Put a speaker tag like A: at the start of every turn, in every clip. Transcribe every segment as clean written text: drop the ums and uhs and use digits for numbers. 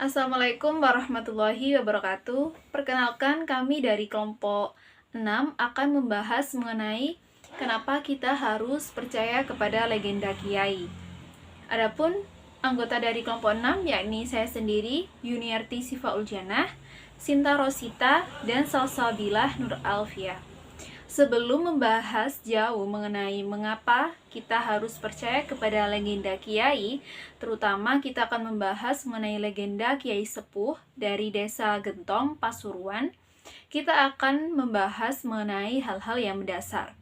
A: Assalamualaikum warahmatullahi wabarakatuh. Perkenalkan, kami dari kelompok 6 akan membahas mengenai kenapa kita harus percaya kepada legenda kiai. Adapun anggota dari kelompok 6 yakni saya sendiri, Yuniarti Sifa Uljanah, Sinta Rosita, dan Salsabilah Nur Alfia. Sebelum membahas jauh mengenai mengapa kita harus percaya kepada legenda kiai, terutama kita akan membahas mengenai legenda Kiai Sepuh dari Desa Gentong, Pasuruan. Kita akan membahas mengenai hal-hal yang mendasar.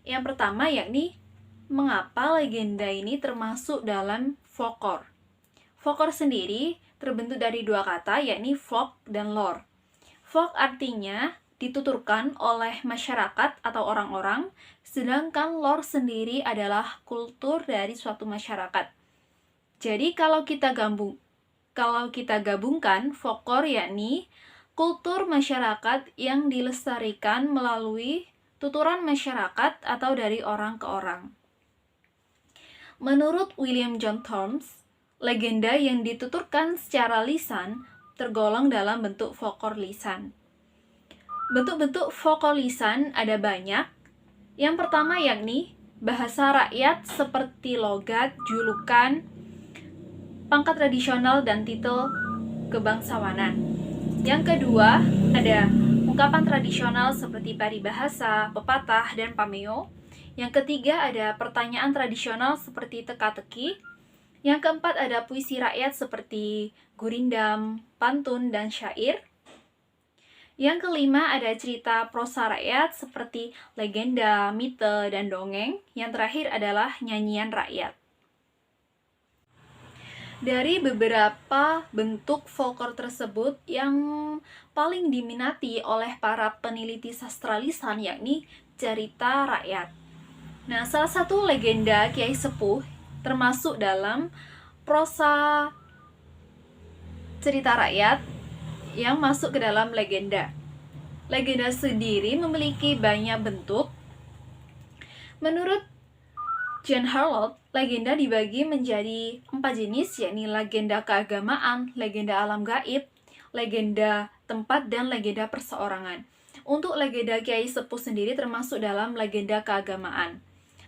A: Yang pertama yakni mengapa legenda ini termasuk dalam folklore. Folklore sendiri terbentuk dari dua kata yakni folk dan lore. Folk artinya dituturkan oleh masyarakat atau orang-orang, sedangkan lore sendiri adalah kultur dari suatu masyarakat. Jadi kalau kita gabungkan folklore yakni kultur masyarakat yang dilestarikan melalui tuturan masyarakat atau dari orang ke orang. Menurut William John Thoms, legenda yang dituturkan secara lisan tergolong dalam bentuk folklore lisan. Bentuk-bentuk folklore lisan ada banyak. Yang pertama yakni bahasa rakyat seperti logat, julukan, pangkat tradisional, dan titel kebangsawanan. Yang kedua ada ungkapan tradisional seperti paribahasa, pepatah, dan pameo. Yang ketiga ada pertanyaan tradisional seperti teka-teki. Yang keempat ada puisi rakyat seperti gurindam, pantun, dan syair. Yang kelima ada cerita prosa rakyat seperti legenda, mite, dan dongeng. Yang terakhir adalah nyanyian rakyat. Dari beberapa bentuk folklore tersebut, yang paling diminati oleh para peneliti sastra lisan yakni cerita rakyat. Nah, salah satu legenda Kiai Sepuh termasuk dalam prosa cerita rakyat yang masuk ke dalam legenda. Legenda sendiri memiliki banyak bentuk. Menurut John Harlow, legenda dibagi menjadi 4 jenis, yakni legenda keagamaan, legenda alam gaib, legenda tempat, dan legenda perseorangan. Untuk legenda Kiai Sepuh sendiri termasuk dalam legenda keagamaan.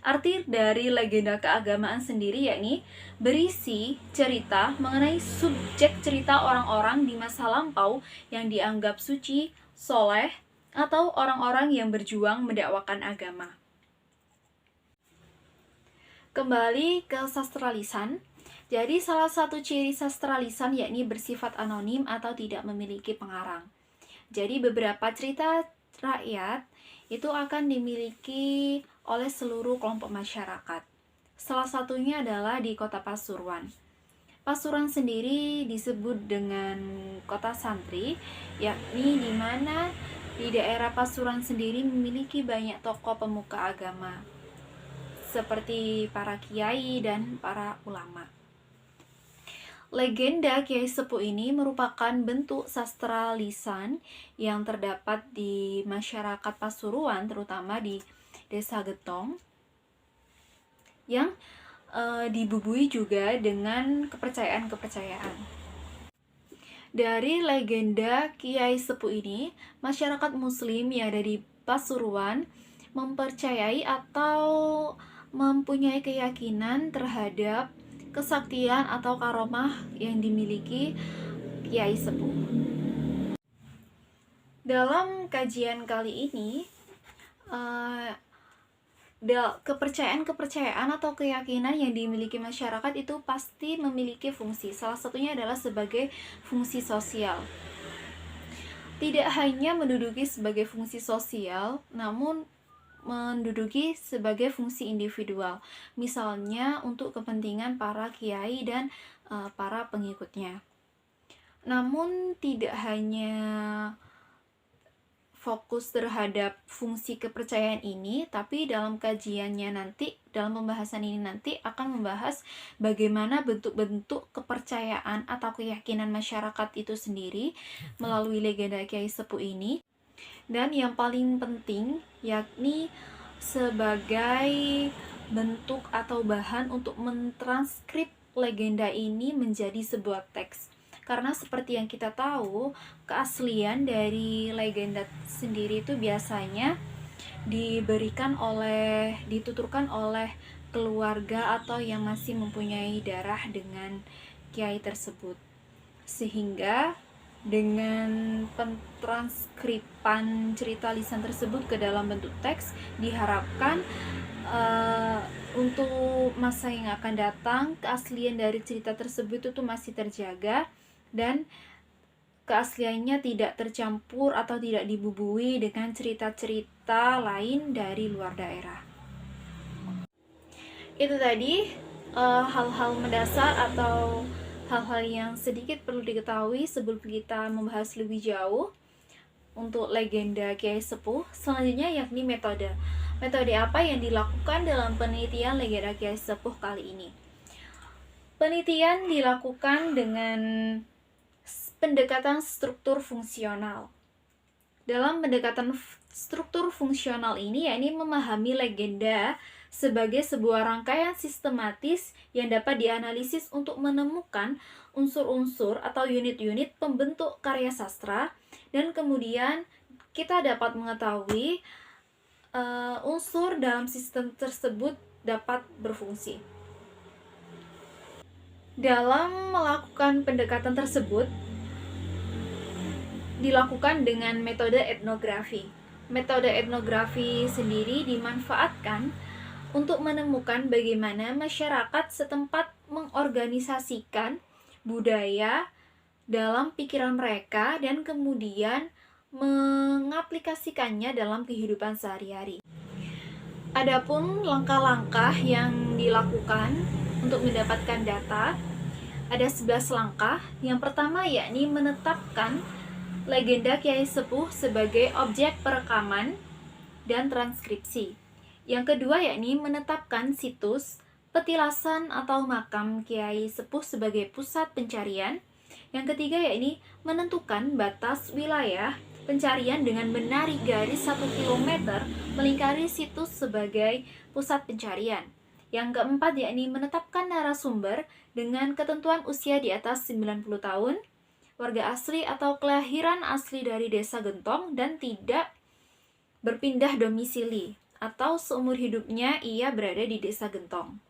A: Arti dari legenda keagamaan sendiri yakni berisi cerita mengenai subjek cerita orang-orang di masa lampau yang dianggap suci, soleh, atau orang-orang yang berjuang mendakwakan agama. Kembali ke sastra lisan. Jadi salah satu ciri sastra lisan yakni bersifat anonim atau tidak memiliki pengarang. Jadi beberapa cerita rakyat itu akan dimiliki oleh seluruh kelompok masyarakat. Salah satunya adalah di kota Pasuruan. Pasuruan sendiri disebut dengan kota santri, yakni di mana di daerah Pasuruan sendiri memiliki banyak tokoh pemuka agama, seperti para kiai dan para ulama. Legenda Kiai Sepuh ini merupakan bentuk sastra lisan yang terdapat di masyarakat Pasuruan, terutama di Desa Gentong, yang dibubui juga dengan kepercayaan-kepercayaan. Dari legenda Kiai Sepuh ini, masyarakat muslim yang ada di Pasuruan mempercayai atau mempunyai keyakinan terhadap kesaktian atau karomah yang dimiliki Kiai Sepuh. Dalam kajian kali ini, kepercayaan atau keyakinan yang dimiliki masyarakat itu pasti memiliki fungsi. Salah satunya adalah sebagai fungsi sosial. Tidak hanya menduduki sebagai fungsi sosial, namun menduduki sebagai fungsi individual. Misalnya untuk kepentingan para kiai dan para pengikutnya. Namun tidak hanya fokus terhadap fungsi kepercayaan ini, tapi dalam kajiannya nanti, dalam pembahasan ini nanti akan membahas bagaimana bentuk-bentuk kepercayaan atau keyakinan masyarakat itu sendiri melalui legenda Kiai Sepuh ini. Dan yang paling penting yakni sebagai bentuk atau bahan untuk mentranskrip legenda ini menjadi sebuah teks. Karena seperti yang kita tahu, keaslian dari legenda sendiri itu biasanya dituturkan oleh keluarga atau yang masih mempunyai darah dengan kiai tersebut. Sehingga dengan pentranskripan cerita lisan tersebut ke dalam bentuk teks diharapkan untuk masa yang akan datang keaslian dari cerita tersebut itu masih terjaga dan keasliannya tidak tercampur atau tidak dibubui dengan cerita-cerita lain dari luar daerah. Itu tadi hal-hal mendasar atau hal-hal yang sedikit perlu diketahui sebelum kita membahas lebih jauh untuk legenda Kiai Sepuh. Selanjutnya yakni metode. Metode apa yang dilakukan dalam penelitian legenda Kiai Sepuh kali ini? Penelitian dilakukan dengan pendekatan struktur fungsional. Dalam pendekatan struktur fungsional ini, yakni memahami legenda sebagai sebuah rangkaian sistematis yang dapat dianalisis untuk menemukan unsur-unsur atau unit-unit pembentuk karya sastra, dan kemudian kita dapat mengetahui unsur dalam sistem tersebut dapat berfungsi. Dalam melakukan pendekatan tersebut, dilakukan dengan metode etnografi. Metode etnografi sendiri dimanfaatkan untuk menemukan bagaimana masyarakat setempat mengorganisasikan budaya dalam pikiran mereka dan kemudian mengaplikasikannya dalam kehidupan sehari-hari. Adapun langkah-langkah yang dilakukan untuk mendapatkan data, ada 11 langkah. Yang pertama yakni menetapkan legenda Kiai Sepuh sebagai objek perekaman dan transkripsi. Yang kedua yakni menetapkan situs, petilasan atau makam Kiai Sepuh sebagai pusat pencarian. Yang ketiga yakni menentukan batas wilayah pencarian dengan menarik garis 1 km melingkari situs sebagai pusat pencarian. Yang keempat yakni menetapkan narasumber dengan ketentuan usia di atas 90 tahun, warga asli atau kelahiran asli dari desa Gentong dan tidak berpindah domisili atau seumur hidupnya ia berada di desa Gentong.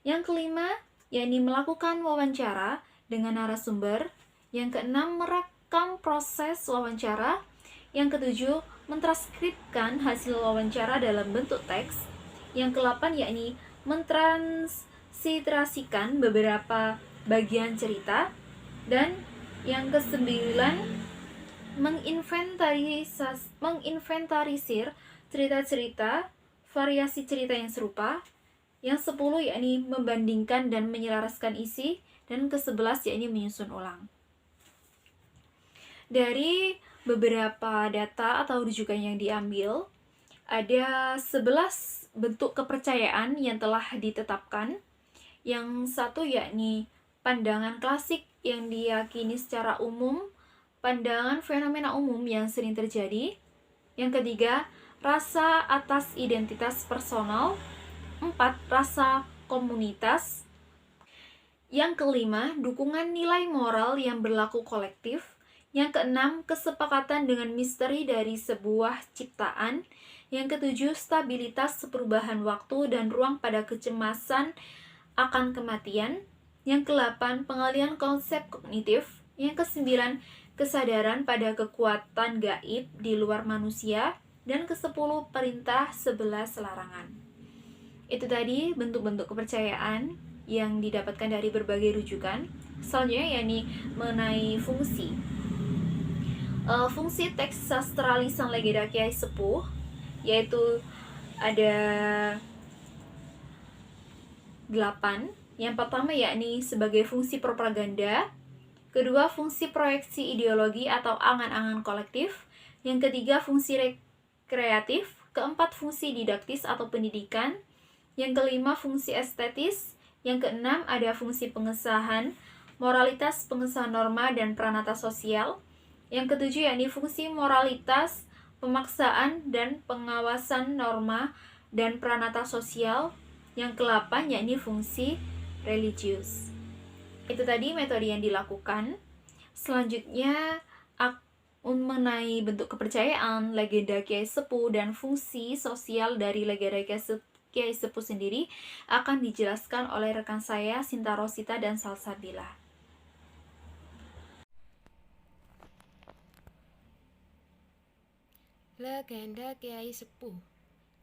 A: Yang kelima, yakni melakukan wawancara dengan narasumber. Yang keenam, merekam proses wawancara. Yang ketujuh, mentranskripkan hasil wawancara dalam bentuk teks. Yang kedelapan, yakni mentransliterasikan beberapa bagian cerita. Dan yang kesembilan, menginventarisir cerita-cerita, variasi cerita yang serupa. Yang 10 yakni membandingkan dan menyelaraskan isi, dan ke-11 yakni menyusun ulang. Dari beberapa data atau rujukan yang diambil, ada 11 bentuk kepercayaan yang telah ditetapkan. Yang satu yakni pandangan klasik yang diyakini secara umum, pandangan fenomena umum yang sering terjadi. Yang ketiga, rasa atas identitas personal. 4. Rasa komunitas. Yang kelima, dukungan nilai moral yang berlaku kolektif. Yang keenam, kesepakatan dengan misteri dari sebuah ciptaan. Yang ketujuh, stabilitas perubahan waktu dan ruang pada kecemasan akan kematian. Yang kedelapan, pengalihan konsep kognitif. Yang kesembilan, kesadaran pada kekuatan gaib di luar manusia. Dan ke-10, perintah 11 larangan. Itu tadi bentuk-bentuk kepercayaan yang didapatkan dari berbagai rujukan. Selanjutnya yakni mengenai fungsi. Fungsi teks sastra lisan legenda Kiai Sepuh yaitu ada 8. Yang pertama yakni sebagai fungsi propaganda. Kedua, fungsi proyeksi ideologi atau angan-angan kolektif. Yang ketiga, fungsi rekreatif. Keempat, fungsi didaktis atau pendidikan. Yang kelima, fungsi estetis. Yang keenam, ada fungsi pengesahan, moralitas, pengesahan norma, dan pranata sosial. Yang ketujuh, yakni fungsi moralitas, pemaksaan, dan pengawasan norma dan pranata sosial. Yang ke-8, yakni fungsi religius. Itu tadi metode yang dilakukan. Selanjutnya, mengenai bentuk kepercayaan, legenda Kiai Sepuh, dan fungsi sosial dari legenda Kiai Sepuh sendiri akan dijelaskan oleh rekan saya, Sinta Rosita dan Salsabila.
B: Legenda Kiai Sepuh.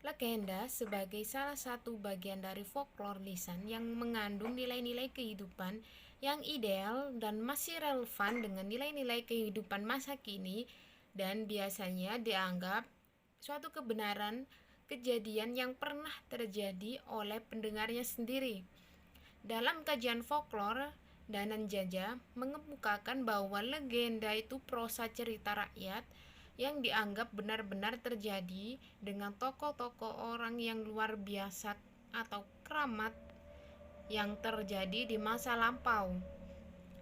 B: Legenda sebagai salah satu bagian dari folklore lisan yang mengandung nilai-nilai kehidupan yang ideal dan masih relevan dengan nilai-nilai kehidupan masa kini, dan biasanya dianggap suatu kebenaran kejadian yang pernah terjadi oleh pendengarnya sendiri. Dalam kajian folklore, Danan Jaja mengemukakan bahwa legenda itu prosa cerita rakyat yang dianggap benar-benar terjadi dengan tokoh-tokoh orang yang luar biasa atau keramat yang terjadi di masa lampau.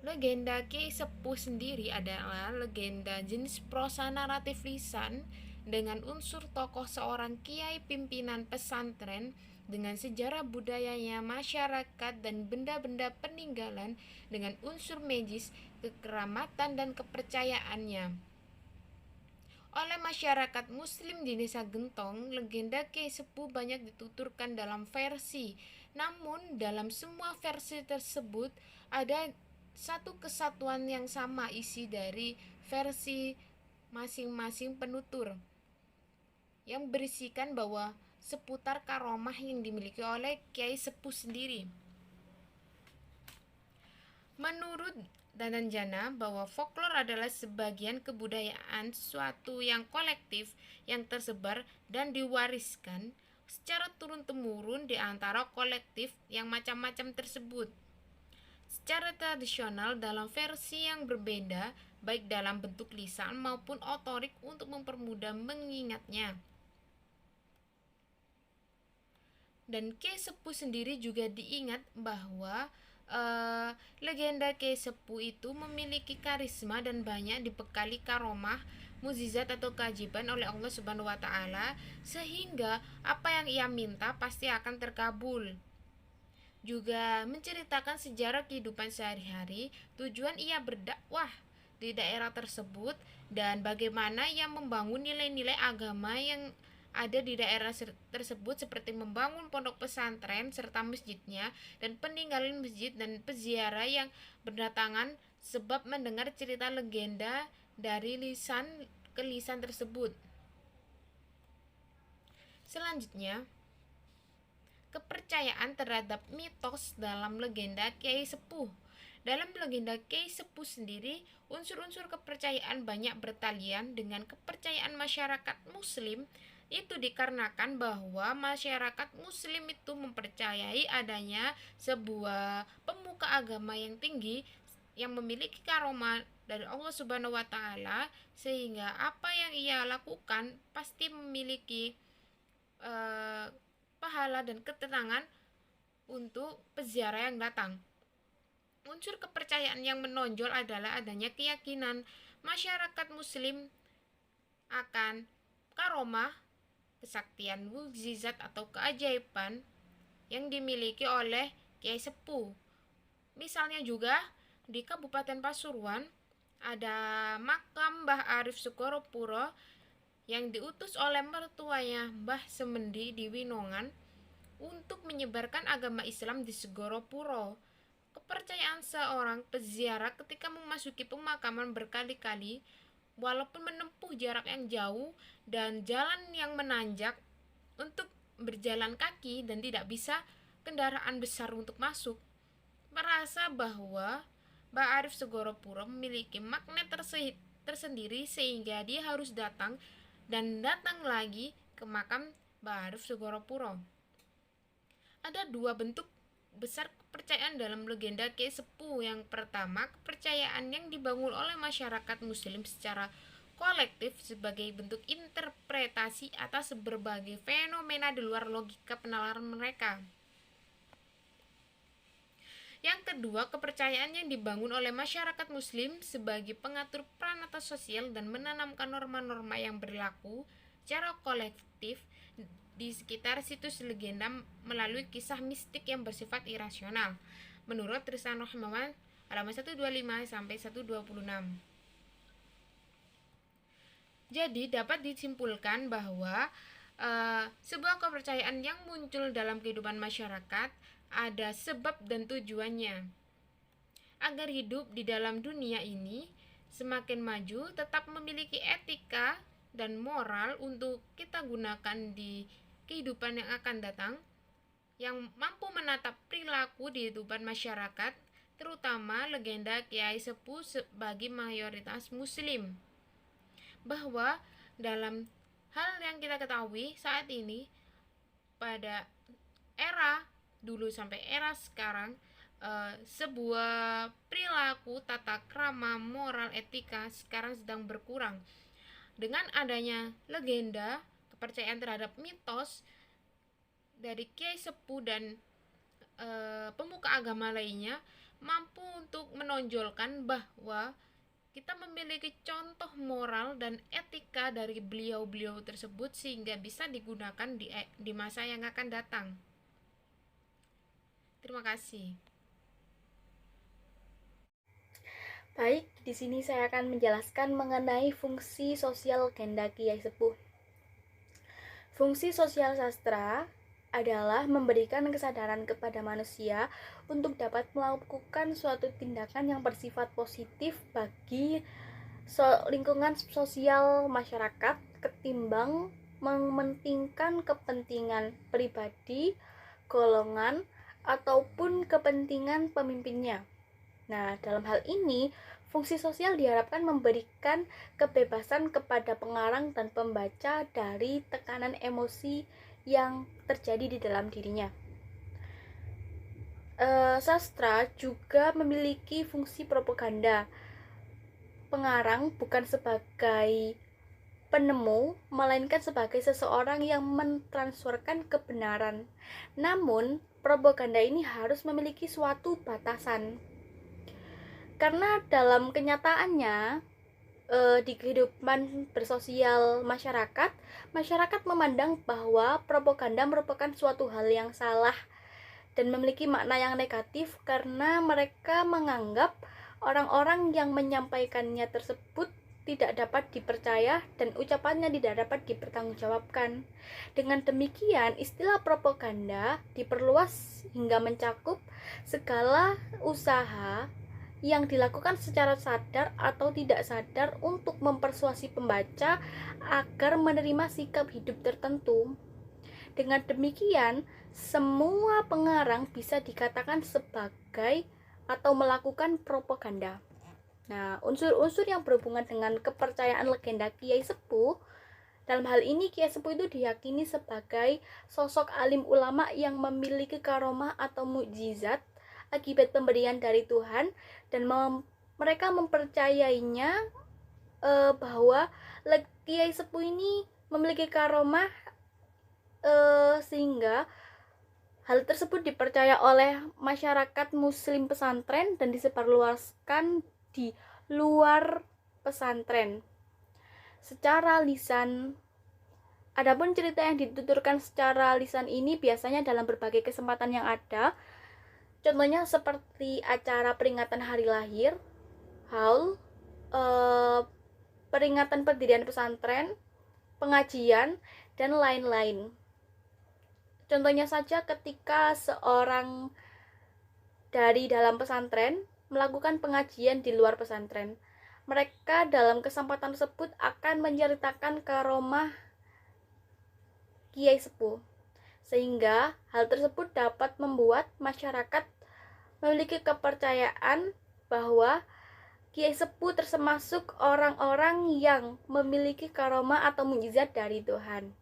B: Legenda Kiai Sepuh sendiri adalah legenda jenis prosa naratif lisan dengan unsur tokoh seorang kiai pimpinan pesantren dengan sejarah budayanya, masyarakat, dan benda-benda peninggalan dengan unsur magis, kekeramatan, dan kepercayaannya. Oleh masyarakat muslim di desa Gentong, legenda Kiai Sepuh banyak dituturkan dalam versi. Namun, dalam semua versi tersebut ada satu kesatuan yang sama isi dari versi masing-masing penutur, yang berisikan bahwa seputar karomah yang dimiliki oleh Kiai Sepuh sendiri. Menurut Dananjana, bahwa folklore adalah sebagian kebudayaan sesuatu yang kolektif yang tersebar dan diwariskan secara turun-temurun di antara kolektif yang macam-macam tersebut. Secara tradisional dalam versi yang berbeda, baik dalam bentuk lisan maupun otorik untuk mempermudah mengingatnya. Dan Kiai Sepuh sendiri juga diingat bahwa legenda Kiai Sepuh itu memiliki karisma dan banyak dibekali karomah, mukjizat atau keajaiban oleh Allah Subhanahu wa taala, sehingga apa yang ia minta pasti akan terkabul. Juga menceritakan sejarah kehidupan sehari-hari, tujuan ia berdakwah di daerah tersebut, dan bagaimana ia membangun nilai-nilai agama yang ada di daerah tersebut seperti membangun pondok pesantren serta masjidnya dan peninggalan masjid dan peziarah yang berdatangan sebab mendengar cerita legenda dari lisan ke lisan tersebut. Selanjutnya, kepercayaan terhadap mitos dalam legenda Kiai Sepuh. Dalam legenda Kiai Sepuh sendiri, unsur-unsur kepercayaan banyak bertalian dengan kepercayaan masyarakat muslim. Itu dikarenakan bahwa masyarakat muslim itu mempercayai adanya sebuah pemuka agama yang tinggi yang memiliki karomah dari Allah Subhanahu wa taala, sehingga apa yang ia lakukan pasti memiliki pahala dan ketenangan untuk peziarah yang datang. Unsur kepercayaan yang menonjol adalah adanya keyakinan masyarakat muslim akan karomah, kesaktian mukjizat atau keajaiban yang dimiliki oleh Kiai Sepuh. Misalnya juga di Kabupaten Pasuruan ada makam Mbah Arif Sukoropuro yang diutus oleh mertuanya Mbah Semendi di Winongan untuk menyebarkan agama Islam di Segoropuro. Kepercayaan seorang peziarah ketika memasuki pemakaman berkali-kali, walaupun menempuh jarak yang jauh dan jalan yang menanjak untuk berjalan kaki dan tidak bisa kendaraan besar untuk masuk, merasa bahwa Mbak Arif Sukoropuro memiliki magnet tersendiri sehingga dia harus datang dan datang lagi ke makam Mbak Arif Sukoropuro. Ada dua bentuk besar kepercayaan dalam legenda Kiai Sepuh. Yang pertama, kepercayaan yang dibangun oleh masyarakat muslim secara kolektif sebagai bentuk interpretasi atas berbagai fenomena di luar logika penalaran mereka. Yang kedua, kepercayaan yang dibangun oleh masyarakat muslim sebagai pengatur pranata sosial dan menanamkan norma-norma yang berlaku secara kolektif di sekitar situs legenda melalui kisah mistik yang bersifat irasional. Menurut Tristan Rahmawan, halaman 125 sampai 126. Jadi dapat disimpulkan bahwa sebuah kepercayaan yang muncul dalam kehidupan masyarakat ada sebab dan tujuannya. Agar hidup di dalam dunia ini semakin maju, tetap memiliki etika dan moral untuk kita gunakan di kehidupan yang akan datang, yang mampu menatap perilaku di kehidupan masyarakat, terutama legenda Kiai Sepuh bagi mayoritas muslim. Bahwa dalam hal yang kita ketahui saat ini, pada era dulu sampai era sekarang, sebuah perilaku, tata krama, moral, etika sekarang sedang berkurang. Dengan adanya legenda, kepercayaan terhadap mitos dari Kiai Sepuh dan pemuka agama lainnya mampu untuk menonjolkan bahwa kita memiliki contoh moral dan etika dari beliau-beliau tersebut sehingga bisa digunakan di masa yang akan datang. Terima kasih.
C: Baik, di sini saya akan menjelaskan mengenai fungsi sosial legenda Kiai Sepuh. Fungsi sosial sastra adalah memberikan kesadaran kepada manusia untuk dapat melakukan suatu tindakan yang bersifat positif bagi lingkungan sosial masyarakat ketimbang mementingkan kepentingan pribadi, golongan, ataupun kepentingan pemimpinnya. Nah, dalam hal ini, fungsi sosial diharapkan memberikan kebebasan kepada pengarang dan pembaca dari tekanan emosi yang terjadi di dalam dirinya. Sastra juga memiliki fungsi propaganda. Pengarang bukan sebagai penemu, melainkan sebagai seseorang yang mentransferkan kebenaran. Namun, propaganda ini harus memiliki suatu batasan. Karena dalam kenyataannya, di kehidupan bersosial masyarakat memandang bahwa propaganda merupakan suatu hal yang salah dan memiliki makna yang negatif karena mereka menganggap orang-orang yang menyampaikannya tersebut tidak dapat dipercaya dan ucapannya tidak dapat dipertanggungjawabkan. Dengan demikian, istilah propaganda diperluas hingga mencakup segala usaha yang dilakukan secara sadar atau tidak sadar untuk mempersuasi pembaca agar menerima sikap hidup tertentu. Dengan demikian, semua pengarang bisa dikatakan sebagai atau melakukan propaganda. Nah, unsur-unsur yang berhubungan dengan kepercayaan legenda Kiai Sepuh, dalam hal ini Kiai Sepuh itu diyakini sebagai sosok alim ulama yang memiliki karomah atau mukjizat akibat pemberian dari Tuhan, dan mereka mempercayainya bahwa Kiai Sepuh ini memiliki karomah sehingga hal tersebut dipercaya oleh masyarakat muslim pesantren dan disebarluaskan di luar pesantren secara lisan. Adapun cerita yang dituturkan secara lisan ini biasanya dalam berbagai kesempatan yang ada. Contohnya seperti acara peringatan hari lahir, haul, peringatan pendirian pesantren, pengajian, dan lain-lain. Contohnya saja ketika seorang dari dalam pesantren melakukan pengajian di luar pesantren, mereka dalam kesempatan tersebut akan menceritakan karomah Kiai Sepuh, sehingga hal tersebut dapat membuat masyarakat memiliki kepercayaan bahwa Kiai Sepuh termasuk orang-orang yang memiliki karomah atau mukjizat dari Tuhan.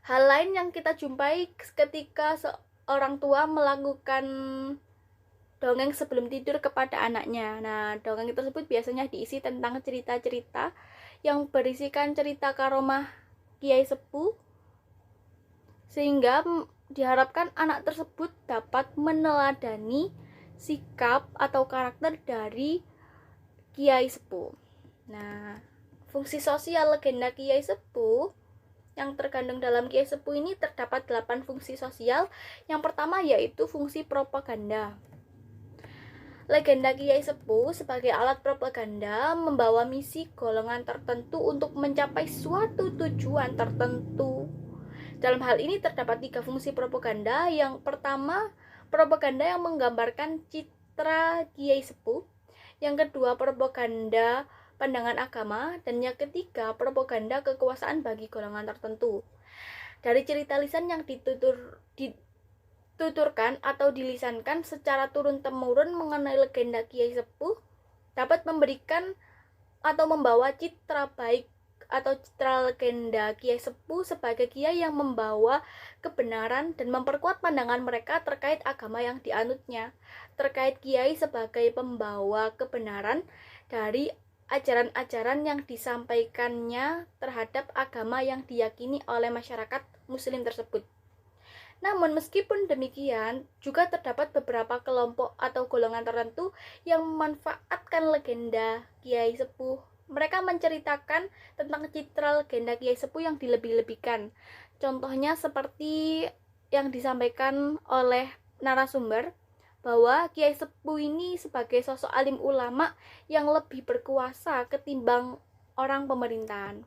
C: Hal lain yang kita jumpai ketika seorang tua melakukan dongeng sebelum tidur kepada anaknya. Nah, dongeng tersebut biasanya diisi tentang cerita-cerita yang berisikan cerita karomah Kiai Sepuh, sehingga diharapkan anak tersebut dapat meneladani sikap atau karakter dari Kiai Sepuh. Nah, fungsi sosial legenda Kiai Sepuh yang terkandung dalam Kiai Sepuh ini terdapat 8 fungsi sosial. Yang pertama yaitu fungsi propaganda. Legenda Kiai Sepuh sebagai alat propaganda membawa misi golongan tertentu untuk mencapai suatu tujuan tertentu. Dalam hal ini terdapat 3 fungsi propaganda. Yang pertama, propaganda yang menggambarkan citra Kiai Sepuh. Yang kedua, propaganda pandangan agama. Dan yang ketiga, propaganda kekuasaan bagi golongan tertentu. Dari cerita lisan yang dituturkan atau dilisankan secara turun-temurun mengenai legenda Kiai Sepuh dapat memberikan atau membawa citra baik atau citra legenda Kiai Sepuh sebagai kiai yang membawa kebenaran dan memperkuat pandangan mereka terkait agama yang dianutnya, terkait kiai sebagai pembawa kebenaran dari ajaran-ajaran yang disampaikannya terhadap agama yang diyakini oleh masyarakat muslim tersebut. Namun meskipun demikian, juga terdapat beberapa kelompok atau golongan tertentu yang memanfaatkan legenda Kiai Sepuh. Mereka menceritakan tentang citra legenda Kiai Sepuh yang dilebih-lebihkan. Contohnya seperti yang disampaikan oleh narasumber, bahwa Kiai Sepuh ini sebagai sosok alim ulama yang lebih berkuasa ketimbang orang pemerintahan.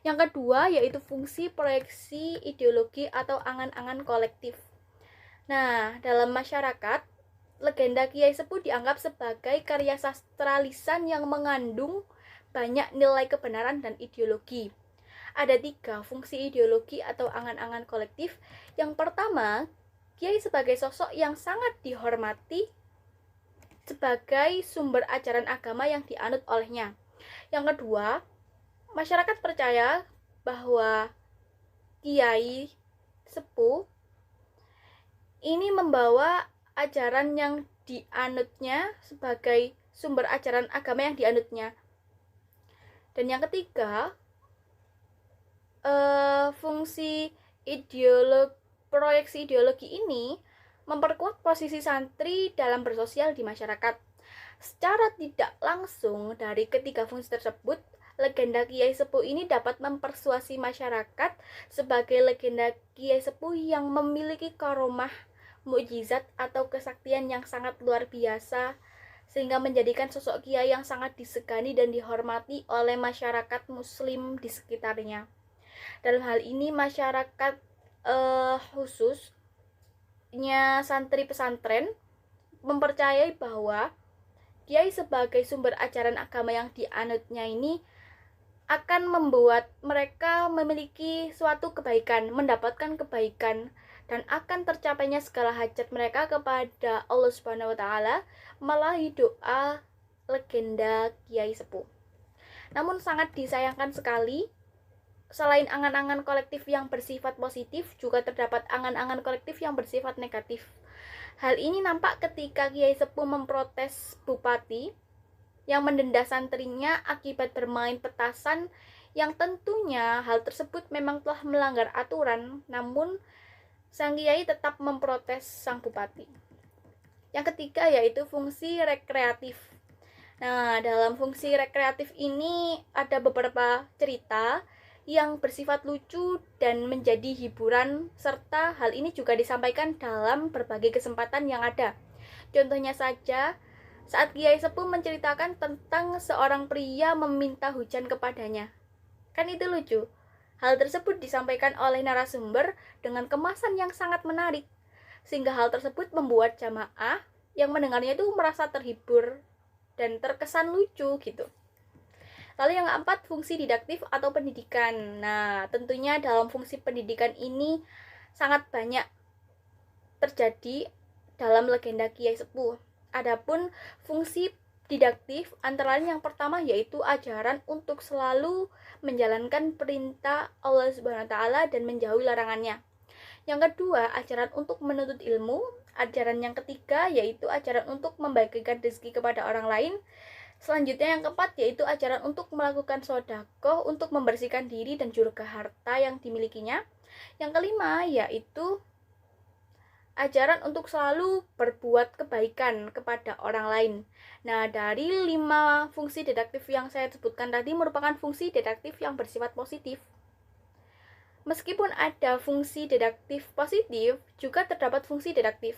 C: Yang kedua yaitu fungsi proyeksi ideologi atau angan-angan kolektif. Nah, dalam masyarakat, legenda Kiai Sepuh dianggap sebagai karya sastra lisan yang mengandung banyak nilai kebenaran dan ideologi. Ada 3 fungsi ideologi atau angan-angan kolektif. Yang pertama, Kiai sebagai sosok yang sangat dihormati sebagai sumber ajaran agama yang dianut olehnya. Yang kedua, masyarakat percaya bahwa Kiai Sepuh ini membawa ajaran yang dianutnya sebagai sumber ajaran agama yang dianutnya. Dan yang ketiga, fungsi proyeksi ideologi ini memperkuat posisi santri dalam bersosial di masyarakat. Secara tidak langsung dari ketiga fungsi tersebut, legenda Kiai Sepuh ini dapat mempersuasi masyarakat sebagai legenda Kiai Sepuh yang memiliki karomah, mukjizat atau kesaktian yang sangat luar biasa, sehingga menjadikan sosok kiai yang sangat disegani dan dihormati oleh masyarakat muslim di sekitarnya. Dalam hal ini masyarakat khususnya santri pesantren mempercayai bahwa kiai sebagai sumber ajaran agama yang dianutnya ini akan membuat mereka memiliki suatu kebaikan, mendapatkan kebaikan, dan akan tercapainya segala hajat mereka kepada Allah Subhanahu wa taala melalui doa legenda Kiai Sepuh. Namun sangat disayangkan sekali, selain angan-angan kolektif yang bersifat positif, juga terdapat angan-angan kolektif yang bersifat negatif. Hal ini nampak ketika Kiai Sepuh memprotes bupati yang mendenda santrinya akibat bermain petasan, yang tentunya hal tersebut memang telah melanggar aturan, namun sang kiai tetap memprotes sang bupati. Yang ketiga yaitu fungsi rekreatif. Nah, dalam fungsi rekreatif ini ada beberapa cerita yang bersifat lucu dan menjadi hiburan, serta hal ini juga disampaikan dalam berbagai kesempatan yang ada. Contohnya saja, saat Kiai Sepuh menceritakan tentang seorang pria meminta hujan kepadanya. Kan itu lucu. Hal tersebut disampaikan oleh narasumber dengan kemasan yang sangat menarik, sehingga hal tersebut membuat jamaah yang mendengarnya itu merasa terhibur dan terkesan lucu gitu. Lalu yang keempat, fungsi didaktif atau pendidikan. Nah, tentunya dalam fungsi pendidikan ini sangat banyak terjadi dalam legenda Kiai Sepuh. Adapun fungsi didaktif antara lain yang pertama yaitu ajaran untuk selalu menjalankan perintah Allah Subhanahu wa taala dan menjauhi larangannya. Yang kedua, ajaran untuk menuntut ilmu. Ajaran yang ketiga yaitu ajaran untuk membagikan rezeki kepada orang lain. Selanjutnya yang keempat yaitu ajaran untuk melakukan sedekah untuk membersihkan diri dan juga harta yang dimilikinya. Yang kelima yaitu ajaran untuk selalu berbuat kebaikan kepada orang lain. Nah, dari 5 fungsi deduktif yang saya sebutkan tadi merupakan fungsi deduktif yang bersifat positif. Meskipun ada fungsi deduktif positif, juga terdapat fungsi deduktif.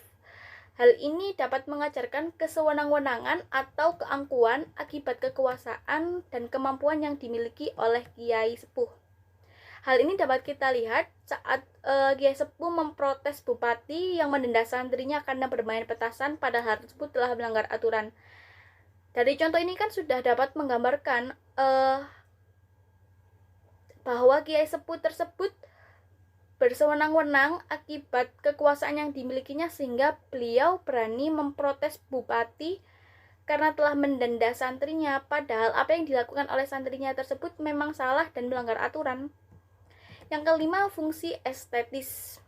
C: Hal ini dapat mengajarkan kesewenang-wenangan atau keangkuhan akibat kekuasaan dan kemampuan yang dimiliki oleh kiai sepuh. Hal ini dapat kita lihat saat kiai sepuh memprotes bupati yang mendenda santrinya karena bermain petasan, padahal hal tersebut telah melanggar aturan. Dari contoh ini kan sudah dapat menggambarkan bahwa kiai sepuh tersebut bersewenang-wenang akibat kekuasaan yang dimilikinya, sehingga beliau berani memprotes bupati karena telah mendenda santrinya, padahal apa yang dilakukan oleh santrinya tersebut memang salah dan melanggar aturan. Yang kelima, fungsi estetis.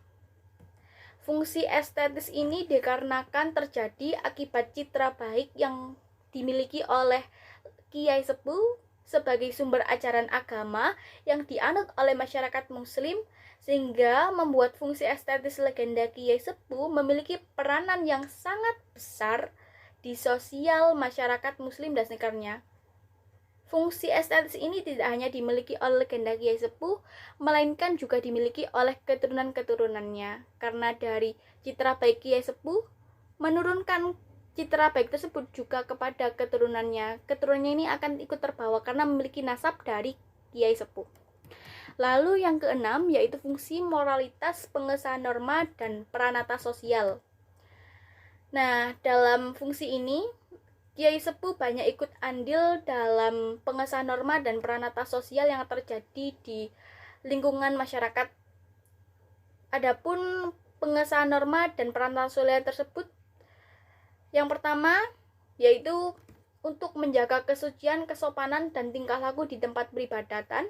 C: Fungsi estetis ini dikarenakan terjadi akibat citra baik yang dimiliki oleh kiai sepuh sebagai sumber ajaran agama yang dianut oleh masyarakat muslim, sehingga membuat fungsi estetis legenda kiai sepuh memiliki peranan yang sangat besar di sosial masyarakat muslim dan sekitarnya. Fungsi estetis ini tidak hanya dimiliki oleh legenda kiai sepuh, melainkan juga dimiliki oleh keturunan-keturunannya, karena dari citra baik kiai sepuh menurunkan citra baik tersebut juga kepada keturunannya. Keturunannya ini akan ikut terbawa karena memiliki nasab dari kiai sepuh. Lalu yang keenam yaitu fungsi moralitas, pengesahan norma, dan peranata sosial. Nah, dalam fungsi ini kiai sepuh banyak ikut andil dalam pengesahan norma dan peranata sosial yang terjadi di lingkungan masyarakat. Adapun pengesahan norma dan peranata sosial tersebut, yang pertama yaitu untuk menjaga kesucian, kesopanan, dan tingkah laku di tempat peribadatan.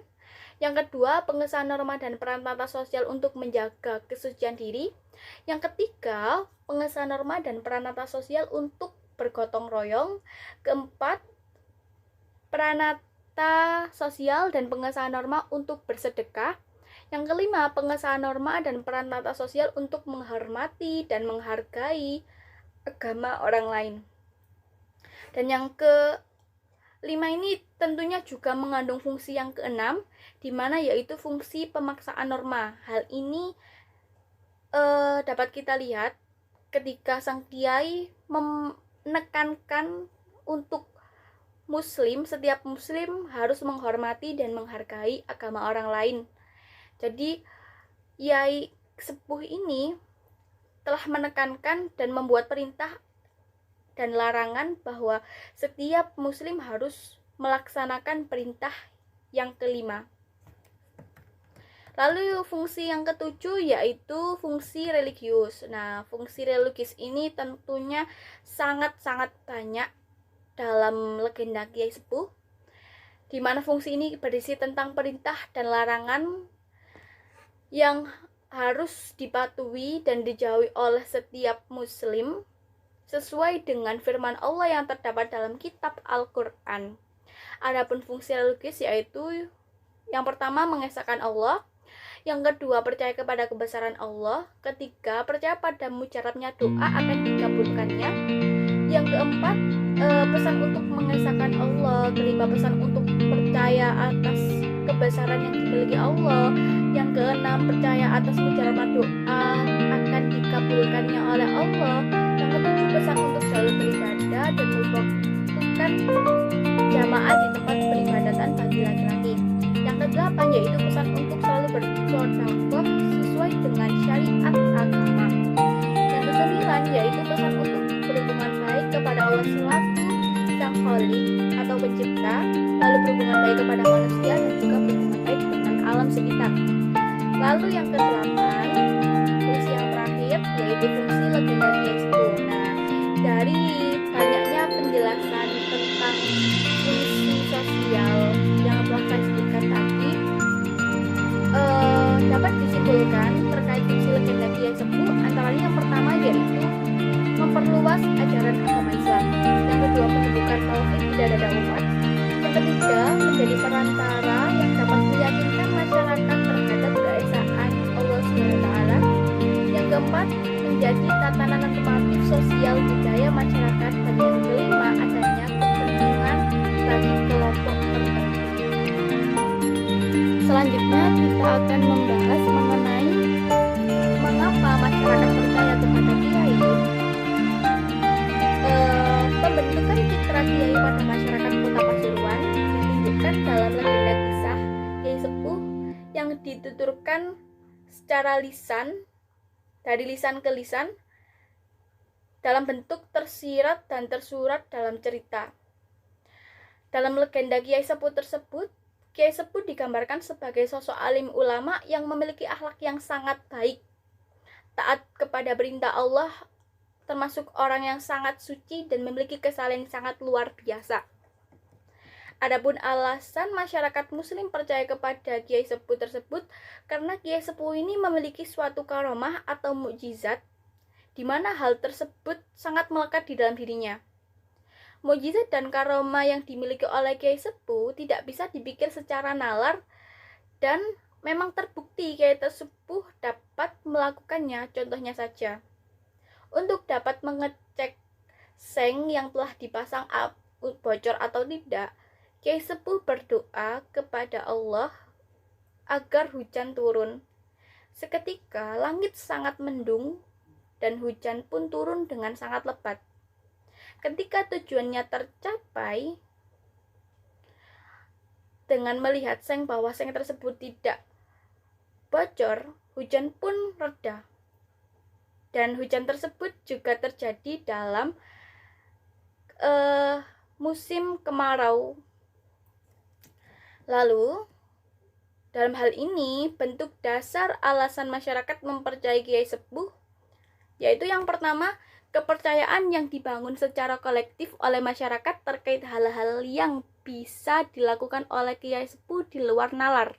C: Yang kedua, pengesahan norma dan peran tata sosial untuk menjaga kesucian diri. Yang ketiga, pengesahan norma dan peran tata sosial untuk bergotong royong. Keempat, peranata sosial dan pengesahan norma untuk bersedekah. Yang kelima, pengesahan norma dan peran tata sosial untuk menghormati dan menghargai agama orang lain. Dan yang kelima ini tentunya juga mengandung fungsi yang keenam, di mana yaitu fungsi pemaksaan norma. Hal ini dapat kita lihat ketika sang kiai menekankan untuk muslim, setiap muslim harus menghormati dan menghargai agama orang lain. Jadi kiai sepuh ini telah menekankan dan membuat perintah dan larangan bahwa setiap muslim harus melaksanakan perintah yang kelima. Lalu fungsi yang ketujuh yaitu fungsi religius. Nah, fungsi religius ini tentunya sangat-sangat banyak dalam legenda kiai sepuh, di mana fungsi ini berisi tentang perintah dan larangan yang harus dipatuhi dan dijauhi oleh setiap muslim sesuai dengan firman Allah yang terdapat dalam kitab Al-Quran. Adapun fungsi religius yaitu yang pertama mengesahkan Allah, yang kedua percaya kepada kebesaran Allah, ketiga percaya pada mujarabnya doa akan dikabulkannya, yang keempat pesan untuk mengesahkan Allah, kelima pesan untuk percaya atas kebesaran yang dimiliki Allah, yang keenam percaya atas mujarabnya doa akan dikabulkannya oleh Allah, yang ketujuh pesan untuk selalu beribadah dan melakukan jamaah di tempat peribadatan bagi laki-laki. Yang kedelapan yaitu pesan untuk selalu bersedekah sesuai dengan syariat agama. Yang kesembilan yaitu pesan untuk berhubungan baik kepada Allah selaku Sang Khalik atau pencipta, lalu berhubungan baik kepada manusia dan juga berhubungan baik dengan alam sekitar. Lalu yang kedelapan, fungsi yang terakhir yaitu fungsi legenda kiai sepuh. Nah, dari banyaknya penjelasan tentang fungsi sosial yang telah saya sebutkan tadi, dapat disimpulkan terkait fungsi legenda kiai sepuh, antara lain yang pertama yaitu memperluas ajaran agama Islam, yang kedua menumbuhkan tauhid di dada umat, yang ketiga menjadi perantara yang dapat meyakinkan masyarakat terhadap keesaan Allah SWT, yang keempat menjadi tatanan normatif sosial budaya masyarakat, dan yang kelima adanya kepentingan bagi kelompok tertentu. Selanjutnya kita akan membahas mengenai mengapa masyarakat percaya kepada kiai. yang dituturkan secara lisan, dari lisan ke lisan, dalam bentuk tersirat dan tersurat dalam cerita. Dalam legenda Kiai Sepuh tersebut, Kiai Sepuh digambarkan sebagai sosok alim ulama yang memiliki akhlak yang sangat baik, taat kepada perintah Allah, termasuk orang yang sangat suci dan memiliki kesalehan sangat luar biasa. Adapun alasan masyarakat muslim percaya kepada Kiai Sepuh tersebut karena Kiai Sepuh ini memiliki suatu karomah atau mukjizat di mana hal tersebut sangat melekat di dalam dirinya. Mukjizat dan karomah yang dimiliki oleh Kiai Sepuh tidak bisa dipikir secara nalar dan memang terbukti Kiai tersebut dapat melakukannya. Contohnya saja, untuk dapat mengecek seng yang telah dipasang bocor atau tidak, Kiai Sepuh berdoa kepada Allah agar hujan turun. Seketika langit sangat mendung dan hujan pun turun dengan sangat lebat. Ketika tujuannya tercapai, dengan melihat seng bahwa seng tersebut tidak bocor, hujan pun reda. Dan hujan tersebut juga terjadi dalam musim kemarau. Lalu, dalam hal ini, bentuk dasar alasan masyarakat mempercayai Kiai Sepuh, yaitu yang pertama, kepercayaan yang dibangun secara kolektif oleh masyarakat terkait hal-hal yang bisa dilakukan oleh Kiai Sepuh di luar nalar.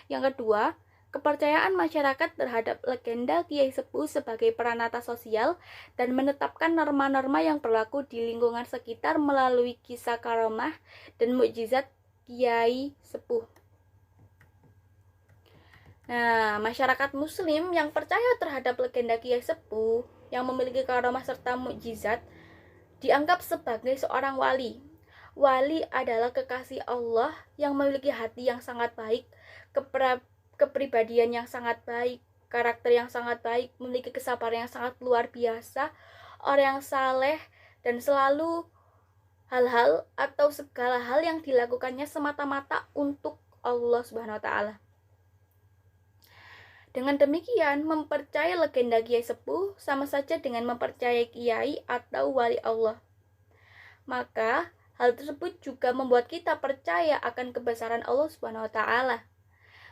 C: Yang kedua, kepercayaan masyarakat terhadap legenda Kiai Sepuh sebagai peranata sosial dan menetapkan norma-norma yang berlaku di lingkungan sekitar melalui kisah karomah dan mukjizat Kiai Sepuh. Nah, masyarakat muslim yang percaya terhadap legenda Kiai Sepuh yang memiliki karomah serta mukjizat dianggap sebagai seorang wali. Wali adalah kekasih Allah yang memiliki hati yang sangat baik, kepribadian yang sangat baik, karakter yang sangat baik, memiliki kesabaran yang sangat luar biasa, orang yang saleh, dan selalu hal-hal atau segala hal yang dilakukannya semata-mata untuk Allah Subhanahu wa Ta'ala. Dengan demikian, mempercayai legenda Kiai Sepuh sama saja dengan mempercayai kiai atau wali Allah. Maka, hal tersebut juga membuat kita percaya akan kebesaran Allah Subhanahu wa Ta'ala.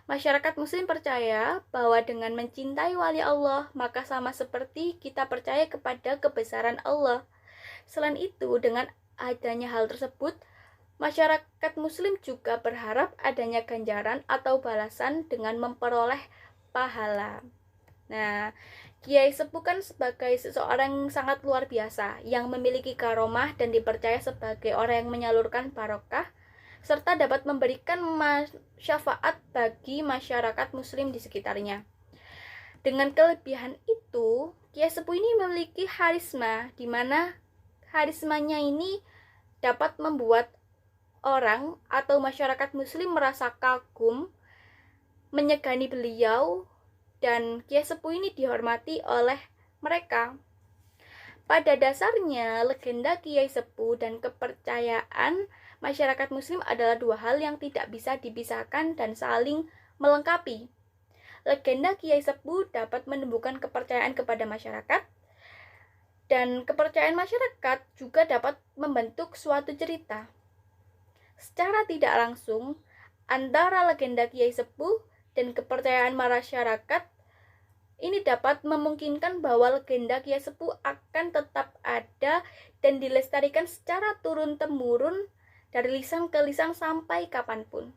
C: Masyarakat muslim percaya bahwa dengan mencintai wali Allah, maka sama seperti kita percaya kepada kebesaran Allah. Selain itu, dengan adanya hal tersebut, masyarakat muslim juga berharap adanya ganjaran atau balasan dengan memperoleh pahala. Nah, Kiai Sepuh kan sebagai seseorang yang sangat luar biasa yang memiliki karomah dan dipercaya sebagai orang yang menyalurkan barokah serta dapat memberikan syafaat bagi masyarakat muslim di sekitarnya. Dengan kelebihan itu, Kiai Sepuh ini memiliki harisma, di mana harismanya ini dapat membuat orang atau masyarakat muslim merasa kagum, menyegani beliau, dan Kiai Sepuh ini dihormati oleh mereka. Pada dasarnya, legenda Kiai Sepuh dan kepercayaan masyarakat muslim adalah dua hal yang tidak bisa dipisahkan dan saling melengkapi. Legenda Kiai Sepuh dapat menumbuhkan kepercayaan kepada masyarakat, dan kepercayaan masyarakat juga dapat membentuk suatu cerita. Secara tidak langsung, antara legenda Kiai Sepuh dan kepercayaan masyarakat ini dapat memungkinkan bahwa legenda Kiai Sepuh akan tetap ada dan dilestarikan secara turun-temurun dari lisan ke lisan sampai kapanpun.